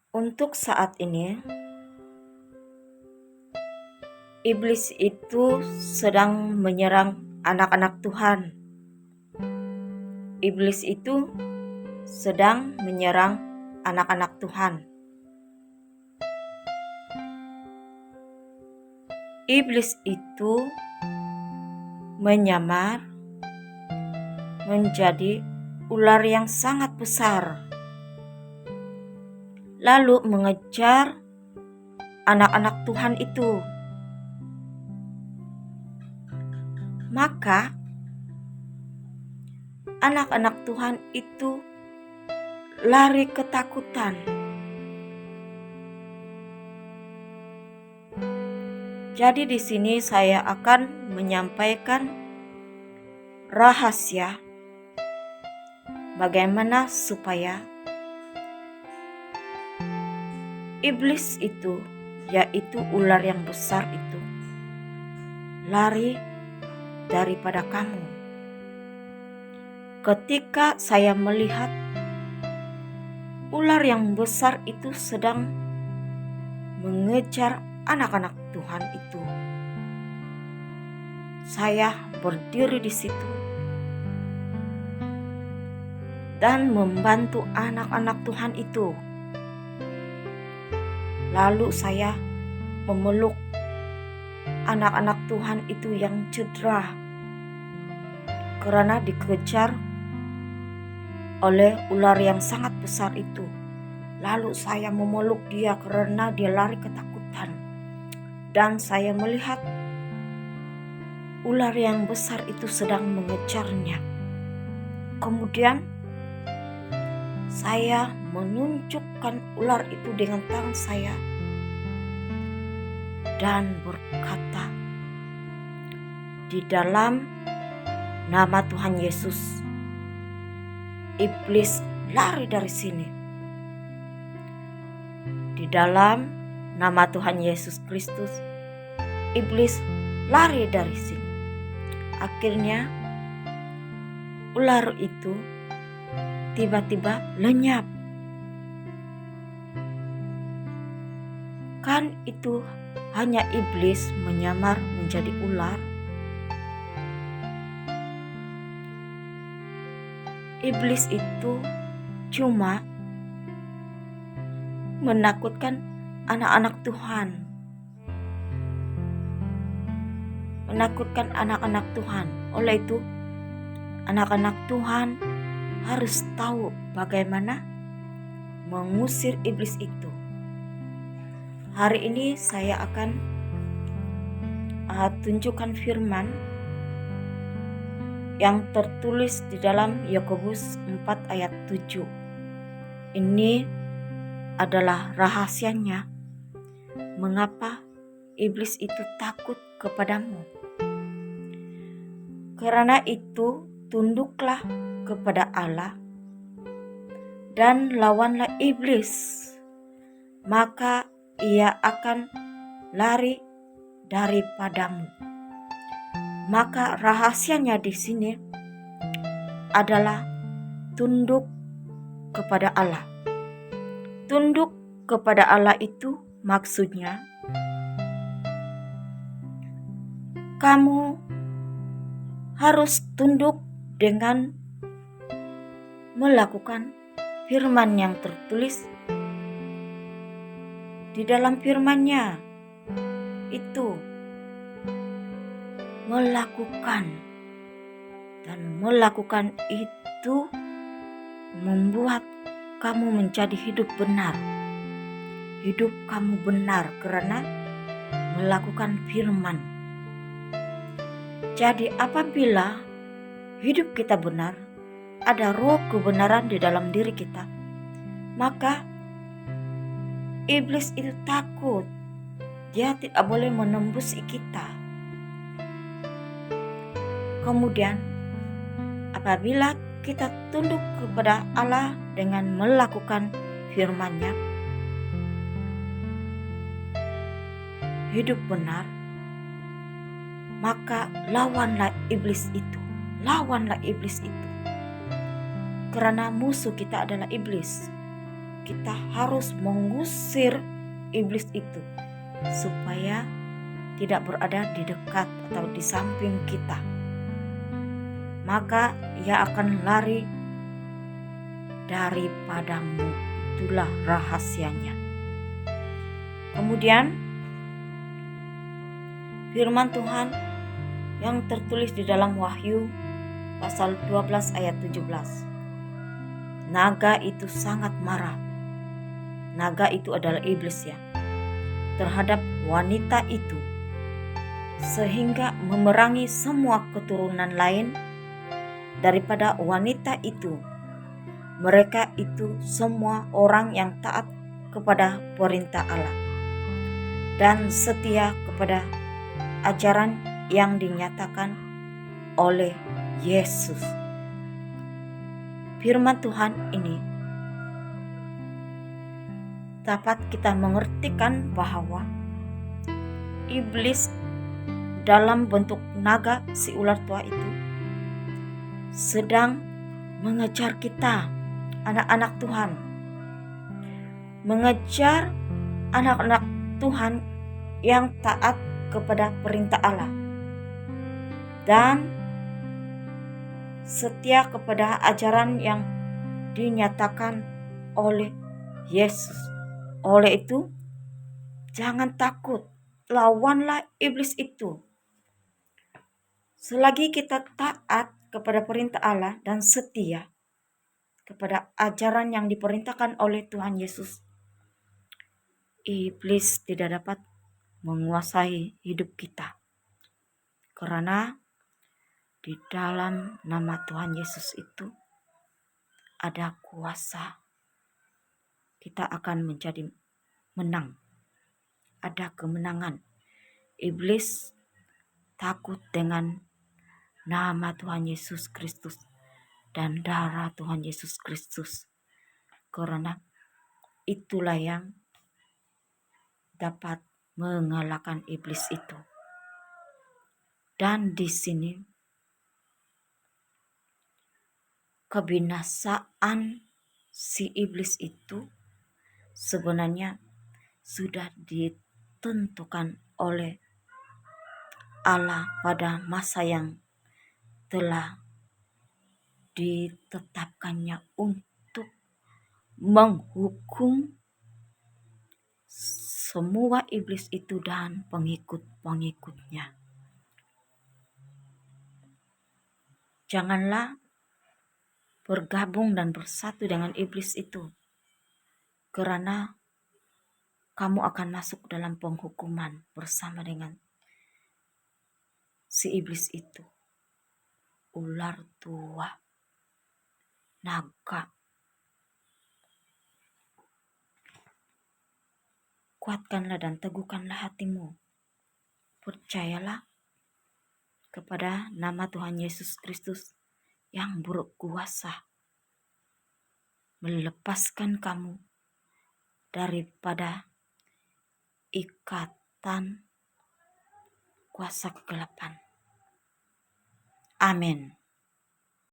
Untuk saat ini, iblis itu sedang menyerang anak-anak Tuhan. Iblis itu sedang menyerang anak-anak Tuhan. Iblis itu menyamar menjadi ular yang sangat besar, lalu mengejar anak-anak Tuhan itu. Maka anak-anak Tuhan itu lari ketakutan. Jadi di sini saya akan menyampaikan rahasia bagaimana supaya iblis itu, yaitu ular yang besar itu, lari daripada kamu. Ketika saya melihat ular yang besar itu sedang mengejar anak-anak Tuhan itu, saya berdiri di situ dan membantu anak-anak Tuhan itu. Lalu saya memeluk anak-anak Tuhan itu yang cedera karena dikejar oleh ular yang sangat besar itu. Lalu saya memeluk dia karena dia lari ketakutan. Dan saya melihat ular yang besar itu sedang mengejarnya. Kemudian saya menunjukkan ular itu dengan tangan saya dan berkata, di dalam nama Tuhan Yesus, iblis lari dari sini. Di dalam nama Tuhan Yesus Kristus, iblis lari dari sini. Akhirnya ular itu tiba-tiba lenyap. Kan itu hanya iblis menyamar menjadi ular. Iblis itu cuma menakutkan anak-anak Tuhan. Menakutkan anak-anak Tuhan. Oleh itu, anak-anak Tuhan harus tahu bagaimana mengusir iblis itu. Hari ini saya akan tunjukkan firman yang tertulis di dalam Yakobus 4 ayat 7. Ini adalah rahasianya mengapa iblis itu takut kepadamu. Karena itu tunduklah kepada Allah dan lawanlah iblis, maka ia akan lari daripadamu. Maka rahasianya di sini adalah tunduk kepada Allah. Tunduk kepada Allah itu maksudnya kamu harus tunduk dengan melakukan firman yang tertulis di dalam firman-Nya itu, melakukan, dan melakukan itu membuat kamu menjadi hidup benar. Hidup kamu benar karena melakukan firman. Jadi apabila hidup kita benar, ada roh kebenaran di dalam diri kita, maka iblis itu takut. Dia tidak boleh menembus kita. Kemudian apabila kita tunduk kepada Allah dengan melakukan firman-Nya, hidup benar, maka lawanlah iblis itu. Lawanlah iblis itu. Karena musuh kita adalah iblis. kita harus mengusir iblis itu supaya tidak berada di dekat atau di samping kita. Maka ia akan lari daripadamu. Itulah rahasianya. Kemudian firman Tuhan yang tertulis di dalam Wahyu pasal 12 ayat 17. Naga itu sangat marah. Naga itu adalah iblis ya, terhadap wanita itu, sehingga memerangi semua keturunan lain daripada wanita itu. Mereka itu semua orang yang taat kepada perintah Allah dan setia kepada ajaran yang dinyatakan oleh Yesus. Firman Tuhan ini dapat kita mengertikan bahwa iblis dalam bentuk naga, si ular tua itu, sedang mengejar kita, anak-anak Tuhan, mengejar anak-anak Tuhan yang taat kepada perintah Allah dan setia kepada ajaran yang dinyatakan oleh Yesus. Oleh itu, jangan takut, lawanlah iblis itu. Selagi kita taat kepada perintah Allah dan setia kepada ajaran yang diperintahkan oleh Tuhan Yesus, iblis tidak dapat menguasai hidup kita. Karena di dalam nama Tuhan Yesus itu ada kuasa. Kita akan menjadi menang. Ada kemenangan. Iblis takut dengan nama Tuhan Yesus Kristus dan darah Tuhan Yesus Kristus. Karena itulah yang dapat mengalahkan iblis itu. Dan di sini kebinasaan si iblis itu sebenarnya sudah ditentukan oleh Allah pada masa yang telah ditetapkannya untuk menghukum semua iblis itu dan pengikut-pengikutnya. Janganlah bergabung dan bersatu dengan iblis itu, karena kamu akan masuk dalam penghukuman bersama dengan si iblis itu, ular tua, naga. Kuatkanlah dan teguhkanlah hatimu. Percayalah kepada nama Tuhan Yesus Kristus yang berkuasa melepaskan kamu daripada ikatan kuasa kegelapan. Amin.